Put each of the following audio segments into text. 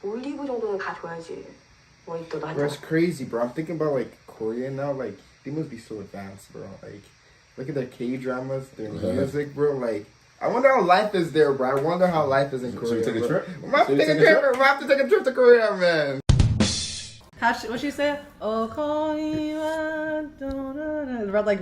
올리브 정도는 가져야지. 모히또도 한 Bro, 잔. it's crazy, bro. I'm thinking about like Korea now. Like they must be so advanced, bro. Like look at their K dramas, their music, bro. Like I wonder how life is there, bro. I wonder how life is in So Korea. we take a bro. trip? We might have to take a trip. We might have to take a trip to Korea, man. What she say? Oh, call me about like.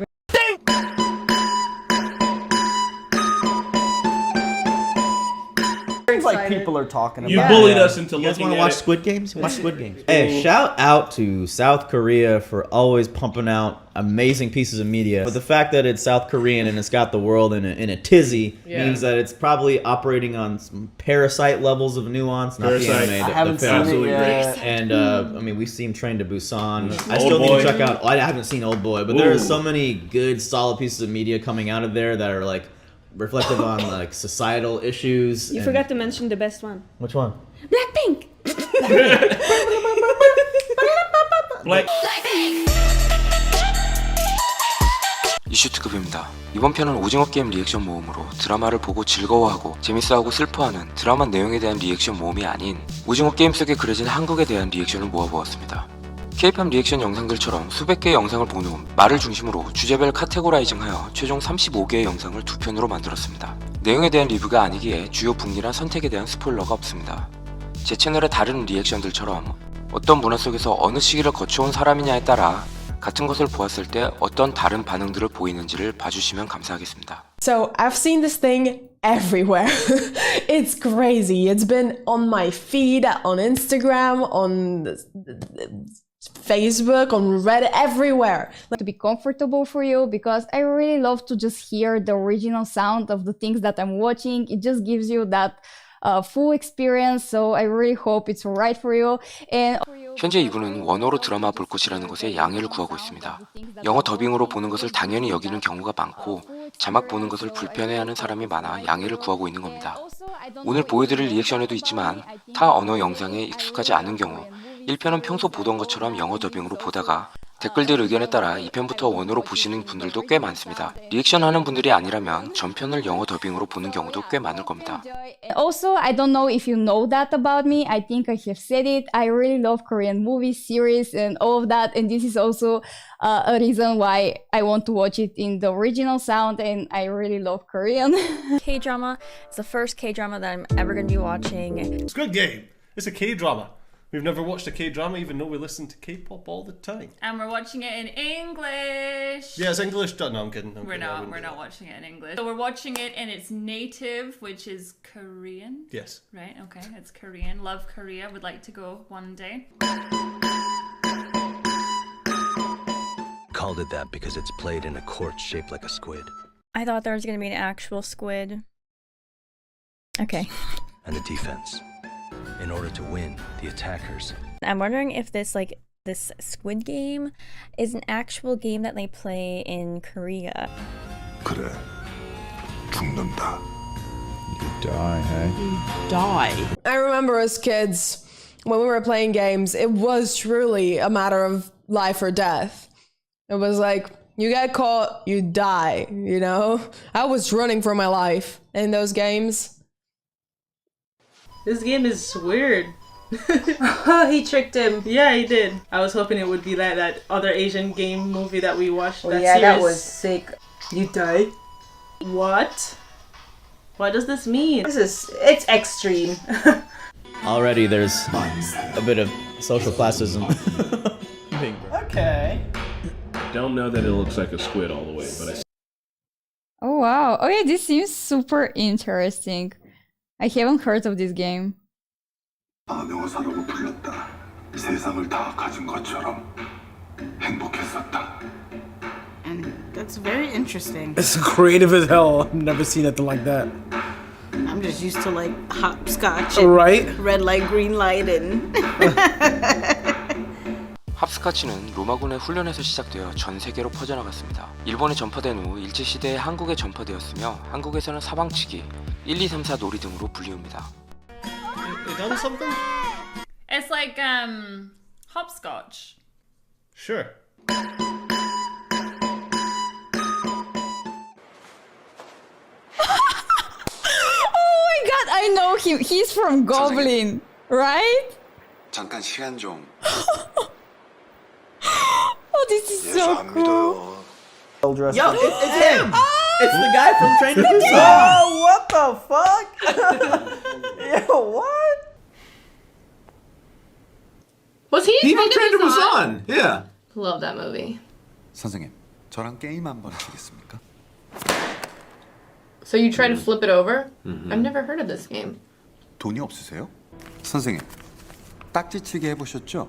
It's like people are talking about. You Yeah. bullied us into You guys looking want to at watch it. Squid Games? Watch Squid Games. Hey, shout out to South Korea for always pumping out amazing pieces of media. But the fact that it's South Korean and it's got the world in a tizzy means that it's probably operating on some Parasite levels of nuance. Not the Parasite. anime, I the haven't film. seen it yet. And I mean, we've seen Train to Busan. I Old still need Boy. to check out. I haven't seen Old Boy, but there are Ooh. so many good, solid pieces of media coming out of there that are like reflective on like societal issues. You and- forgot to mention the best one. Which one? Blackpink! Black. 이슈 특급입니다. 이번 편은 오징어 게임 리액션 모음으로 드라마를 보고 즐거워하고 재밌어하고 슬퍼하는 드라마 내용에 대한 리액션 모음이 아닌 오징어 게임 속에 그려진 한국에 대한 리액션을 모아보았습니다. K-팝 리액션 영상들처럼 수백 개의 영상을 본 후 말을 중심으로 주제별 카테고라이징하여 최종 35개의 영상을 두 편으로 만들었습니다. 내용에 대한 리뷰가 아니기에 주요 북미란 선택에 대한 스포일러가 없습니다. 제 채널의 다른 리액션들처럼 어떤 문화 속에서 어느 시기를 거쳐온 사람이냐에 따라 같은 것을 보았을 때 어떤 다른 반응들을 보이는지를 봐주시면 감사하겠습니다. So I've seen this thing everywhere. It's crazy. It's been on my feed, on Instagram, on Facebook, on Reddit, everywhere. To be comfortable for you, because I really love to just hear the original sound of the things that I'm watching. It just gives you that full experience. So I really hope it's right for you. And 현재 이분은 원어로 드라마 볼 것이라는 것에 양해를 구하고 있습니다. 영어 더빙으로 보는 것을 당연히 여기는 경우가 많고 자막 보는 것을 불편해하는 사람이 많아 양해를 구하고 있는 겁니다. 오늘 보여드릴 리액션에도 있지만 타 언어 영상에 익숙하지 않은 경우 1편은 평소 보던 것처럼 영어 더빙으로 보다가 댓글들 의견에 따라 2편부터 원어로 보시는 분들도 꽤 많습니다. 리액션 하는 분들이 아니라면 전편을 영어 더빙으로 보는 경우도 꽤 많을 겁니다. also, I don't know if you know that about me. I think I have said it. I really love Korean movies, series, and all of that. And this is also a reason why I want to watch it in the original sound. And I really love Korean. K-drama. It's the first K-drama that I'm ever going to be watching. Squid Game. It's a K-drama. We've never watched a K-drama even though we listen to K-pop all the time. And we're watching it in English. Yeah, it's English. No, I'm kidding. We're not watching it in English. So we're watching it in its native, which is Korean. Yes. Right, okay, it's Korean. Love Korea. Would like to go one day. Called it that because it's played in a court shaped like a squid. I thought there was going to be an actual squid. Okay. And the defense. In order to win, the attackers. I'm wondering if this Squid Game is an actual game that they play in Korea. 그래. 죽는다. You die, hey? Die. I remember as kids, when we were playing games, it was truly a matter of life or death. It was like, you get caught, you die, you know? I was running for my life in those games. This game is weird. He tricked him. Yeah, he did. I was hoping it would be like that other Asian game movie that we watched. Oh that yeah, that series. was sick. You die? What? What does this mean? It's extreme. Already there's a bit of social classism. Okay. Don't know that it looks like a squid all the way, but I Oh wow. Okay, this seems super interesting. I haven't heard of this game. 암행어사라고 불렸다. 세상을 다 가진 것처럼 행복했었다. And that's very interesting. It's creative as hell. I've never seen nothing like that. I'm just used to like hopscotch and Right? red light, green light, and 합스카치는 로마군의 훈련에서 시작되어 전 세계로 퍼져나갔습니다. 일본에 전파된 후 일제시대에 한국에 전파되었으며 한국에서는 사방치기, 1, 2, 3, 4 놀이 등으로 불리웁니다. You done something? It's like hopscotch. Sure. Oh my god, I know him. He's from Goblin. Right? 잠깐 시간 좀. Oh, this is so cool. Yo, it's him! It's the guy from Train to Busan! Oh, what the fuck? Yo, what? Was he He Train Train to to Busan? Busan. Yeah. Love that movie. 선생님, 저랑 게임 한번 하시겠습니까? So you try to flip it over? I've never heard of this game. 돈이 없으세요? 선생님, 딱지치기 해보셨죠?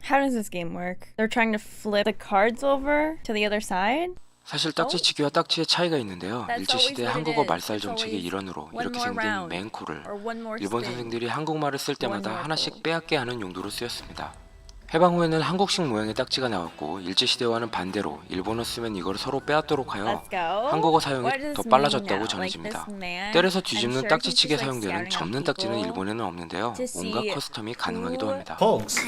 How does this game work? They're trying to flip the cards over to the other side? 사실 딱지치기와 딱지의 차이가 있는데요. That's 일제시대 always what it 한국어 is. 말살 It's 정책의 always 일환으로 one 이렇게 more 생긴 round 맹코를 or one more 일본 spin. 선생들이 한국말을 쓸 때마다 One more 하나씩 빼앗게 하는 용도로 쓰였습니다. 해방 후에는 한국식 모양의 딱지가 나왔고 일제시대와는 반대로 일본어 쓰면 이걸 서로 빼앗도록 하여 Let's go. 한국어 사용이 What does 더 this 빨라졌다고 mean now? 전해집니다. Like this man? 때려서 I'm 뒤집는 sure 딱지치기에 he's just, like, 사용되는 scouting out 접는 딱지는 people 일본에는 없는데요. to 온갖 see 커스텀이 가능하기도 who- 합니다. Pogs.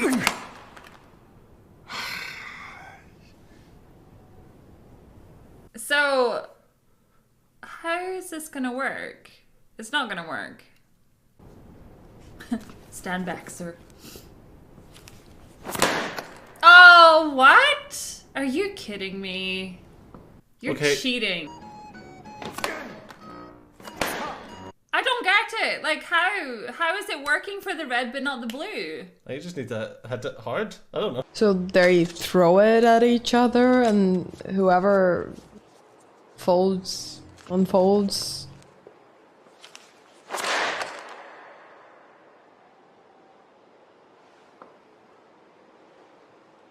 So, how is this gonna work? It's not gonna work. Stand back, sir. Oh, what? Are you kidding me? You're Okay. cheating. I don't get it. Like, how is it working for the red but not the blue? You just need to hit it hard. I don't know. So they throw it at each other, and whoever unfolds.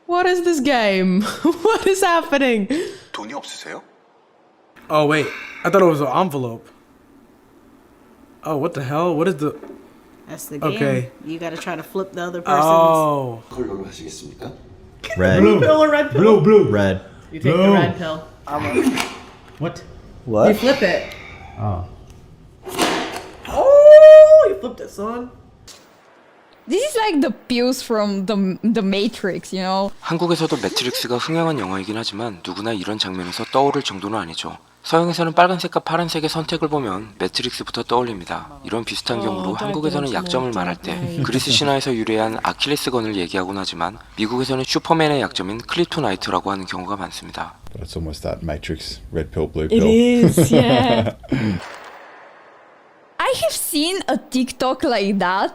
What is this game? What is happening? 돈이 없으세요? Oh wait, I thought it was an envelope. Oh, what the hell? What is the? That's the game. Okay. You gotta try to flip the other person's. Oh. 컬러로 하시겠습니까? Red. Blue pill or red pill? Red. You take the red pill. What? You What? flip it. Oh. Oh, you flipped it, son. This is like the pills from the Matrix, you know? 한국에서도 매트릭스가 흥행한 영화이긴 하지만 누구나 이런 장면에서 떠오를 정도는 아니죠. 서양에서는 빨간색과 파란색의 선택을 보면 매트릭스부터 떠올립니다. 이런 비슷한 경우로 한국에서는 약점을 말할 때 그리스 신화에서 유래한 아킬레스건을 얘기하곤 하지만 미국에서는 슈퍼맨의 약점인 크립토나이트라고 하는 경우가 많습니다. But it's almost that Matrix red pill, blue It pill. is, yeah. I have seen a TikTok like that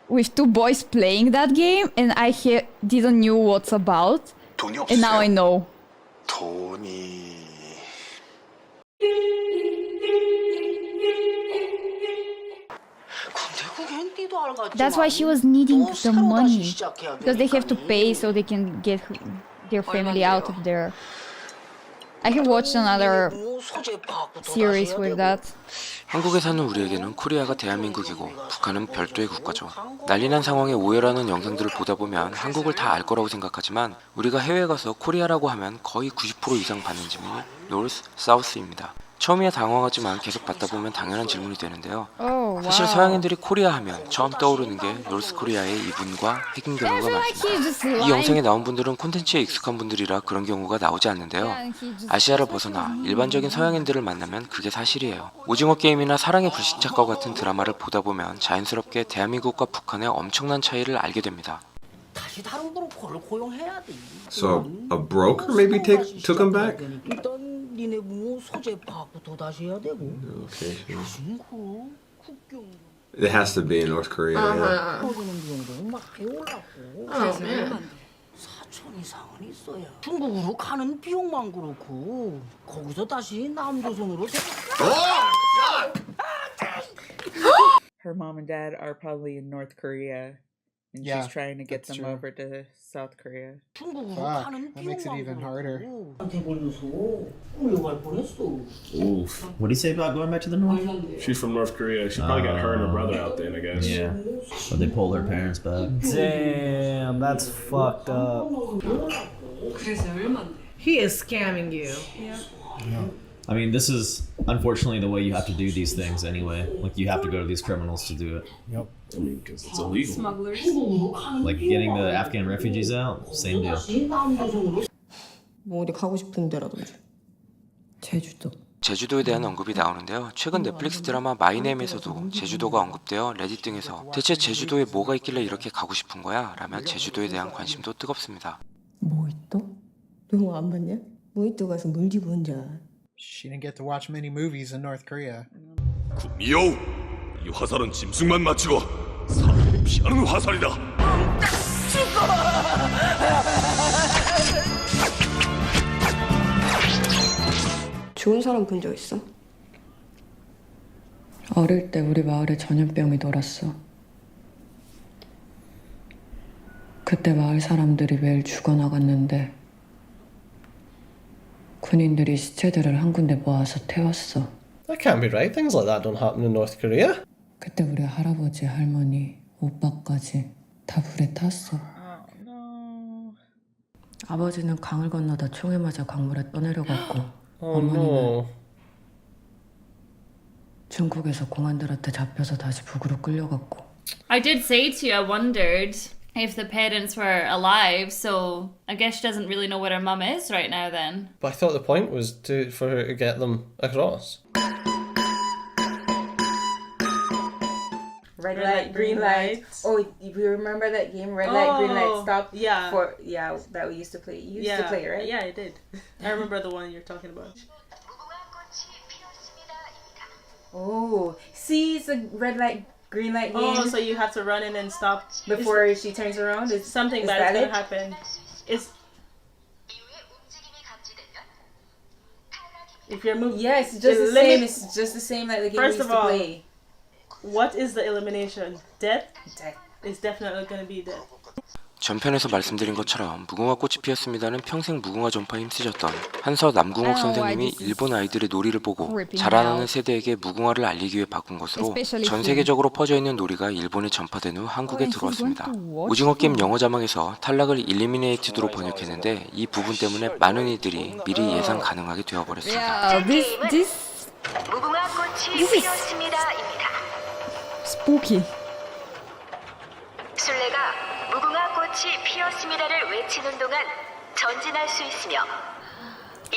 with two boys playing that game, and I didn't know what's about, 돈이 없으세요? and now I know. 돈이... That's why she was needing the money, because they have to pay so they can get their family out of there. I have watched another series with that. 한국에 사는 우리에게는 코리아가 대한민국이고 북한은 별도의 국가죠. 난리난 상황에 오열하는 영상들을 보다 보면 한국을 다 알 거라고 생각하지만 우리가 해외에 가서 코리아라고 하면 거의 90% 이상 받는 질문이 노스, 사우스입니다. 처음이야 당황하지만 계속 받다 보면 당연한 질문이 되는데요. 사실 서양인들이 코리아 하면 처음 떠오르는 게 노스 코리아의 이분과 핵인 경우가 많습니다. 이 영상에 나온 분들은 콘텐츠에 익숙한 분들이라 그런 경우가 나오지 않는데요. 아시아를 벗어나 일반적인 서양인들을 만나면 그게 사실이에요. 오징어 게임이나 사랑의 불시착과 같은 드라마를 보다 보면 자연스럽게 대한민국과 북한의 엄청난 차이를 알게 됩니다. So a broker maybe took him back? Okay. It has to be in North Korea. Yeah. 중국으로 가는 비용만 그렇고 거기서 다시 남조선으로 Her mom and dad are probably in North Korea, and Yeah, she's trying to get that's them true. over to South Korea. Fuck, that makes it even harder. Oof. What do you say about going back to the north? She's from North Korea. She probably got her and her brother out then, I guess. Yeah. Or they pulled her parents back. Damn, that's fucked up. He is scamming you. I mean, this is unfortunately the way you have to do these things anyway. Like, you have to go to these criminals to do it. Yep. I mean, because it's illegal. Smugglers. Like, getting the Afghan refugees out, same deal. 뭐 어디 가고 싶은 데라든지. 제주도. 제주도에 대한 언급이 나오는데요. 최근 넷플릭스 드라마 마이네임에서도 제주도가 언급되어 레딧 등에서 대체 제주도에 뭐가 있길래 이렇게 가고 싶은 거야? 라며 제주도에 대한 관심도 뜨겁습니다. 모히또? 너 안 봤냐? 모히또 가서 물지 혼자. She didn't get to watch many movies in North Korea. 구미호! 이 화살은 짐승만 맞추고 사람이 피하는 화살이다. 좋은 사람 본 적 있어? 어릴 때 우리 마을에 전염병이 돌았어. 그때 마을 사람들이 매일 죽어나갔는데 군인들이 시체들을 한 군데 모아서 태웠어. That can't be right. Things like that don't happen in North Korea. 그때 우리 할아버지, 할머니, 오빠까지 다 불에 탔어. 아버지는 강을 건너다 총에 맞아 강물에 떠내려갔고 어머니는 중국에서 공안들한테 잡혀서 다시 북으로 끌려갔고. I did say to you, I wondered if the parents were alive, so I guess she doesn't really know where her mum is right now then. But I thought the point was for her to get them across. Red light, green light. Oh, you remember that game, Red light, green light, stop? Yeah. That we used to play. You used to play, right? Yeah, I did. I remember the one you're talking about. Oh, see, it's a red light, green light game. Oh, so you have to run in and stop before she turns around? Is something is bad is that gonna happen. It's if you're moving. Yeah, it's just the same. It's just the same like the game we used to play. What is the elimination? Death? Death. It's definitely gonna be death. 전편에서 말씀드린 것처럼 무궁화 꽃이 피었습니다는 평생 무궁화 전파에 힘쓰셨던 한서 남궁옥 선생님이 일본 아이들의 놀이를 보고 자라나는 세대에게 무궁화를 알리기 위해 바꾼 것으로 전 세계적으로 퍼져 있는 놀이가 일본에 전파된 후 한국에 들어왔습니다. 오징어 게임 영어 자막에서 탈락을 일리미네이티드로 번역했는데 이 부분 때문에 많은 이들이 미리 예상 가능하게 되어버렸습니다. 무궁화 꽃이 피었습니다입니다. Spooky. 술래가 무궁화 꽃이 피었습니다를 외치는 동안 전진할 수 있으며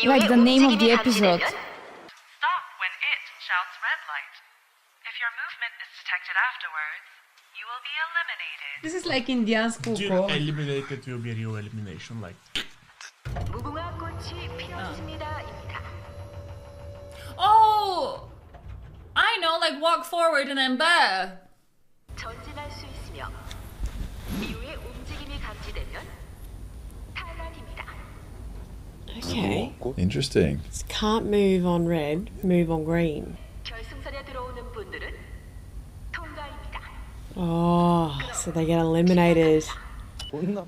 Like the name of the episode. Stop when it shouts red light. If your movement is detected afterwards, you will be eliminated. This is like Indian school. Eliminated will be your elimination, like. 무궁화 꽃이 피었습니다입니다. Oh! I know, like walk forward and then bow. 전진할 수 있으며 이후에 움직임이 감지되면 탈락입니다. Okay. Interesting. Can't move on red, move on green. 결승선에 들어오는 분들은 통과입니다. Oh, so they get eliminated.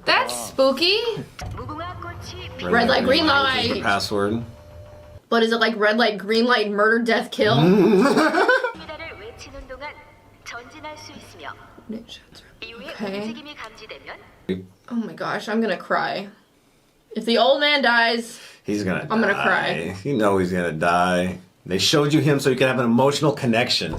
That's spooky. 무궁화 꽃이 Red light, green light. Password. But is it like red light, green light, murder, death, kill? 피다를 외치는 동안 전진할 수 있으며 이후에 Okay. 움직임이 감지되면 Oh my gosh, I'm gonna cry. If the old man dies, He's gonna I'm die. gonna cry. You know he's gonna die. They showed you him so you could have an emotional connection.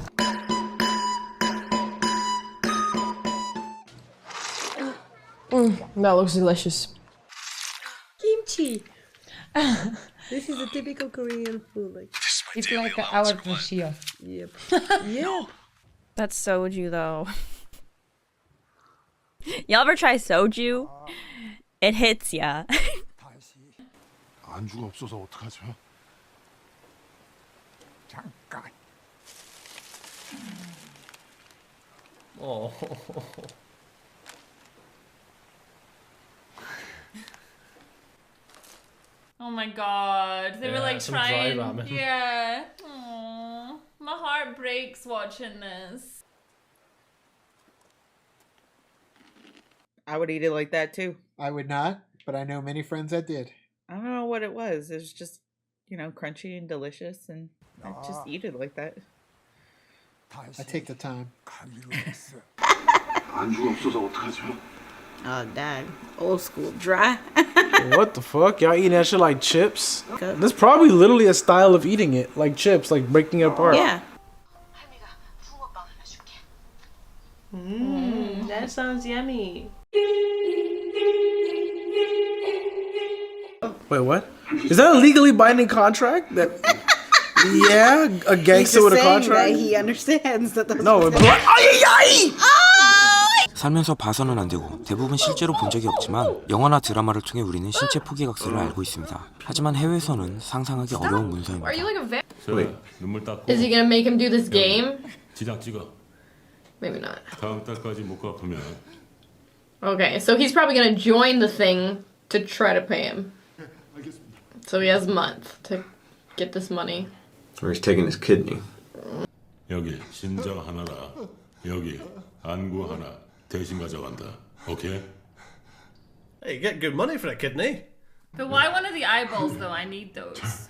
That looks delicious. Kimchi. This is a typical Korean food. Like It's like our Russia. Yep. Yeah. That's soju though. Y'all ever try soju? It hits ya. 안주가 없어서 어떡하죠? 잠깐. Oh. Oh my god. They were Yeah, like some dry trying. ramen. Yeah. Aww. My heart breaks watching this. I would eat it like that too. I would not, but I know many friends that did. I don't know what it was. It was just, crunchy and delicious, and I just eat it like that. I take the time. 안주가 없어서 어떡하죠? Oh, dang. Old school. Dry. What the fuck? Y'all eating that shit like chips? That's probably literally a style of eating it, like chips, like breaking it apart. Yeah. That sounds yummy. Wait, what? Is that a legally binding contract? That Yeah, a gangster with a contract. That he understands that those No, but 살면서 봐서는 안 되고 대부분 실제로 본 적이 없지만 영화나 드라마를 통해 우리는 신체 포기각서를 알고 있습니다. 하지만 해외에서는 상상하기 어려운 문서입니다. Are you like a 자, 눈물 닦고. Is he gonna make him do this game? 지장 찍어. Maybe not. 다음 달까지 못 갚으면 Okay, so he's probably gonna join the thing to try to pay him. So he has a month to get this money. Or he's taking his kidney. 여기 신장 하나라. 여기 안구 하나 대신 가져간다. 오케이? Hey, you get good money for a kidney. But why one of the eyeballs though? I need those.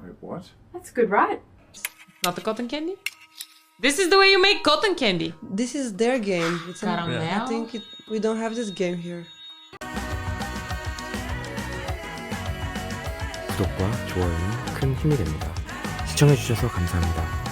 Wait, what? That's good, right? Not the cotton candy? This is the way you make cotton candy. This is their game. It's Caramel? I think we don't have this game here. 구독과 좋아요는 큰 힘이 됩니다. 시청해주셔서 감사합니다.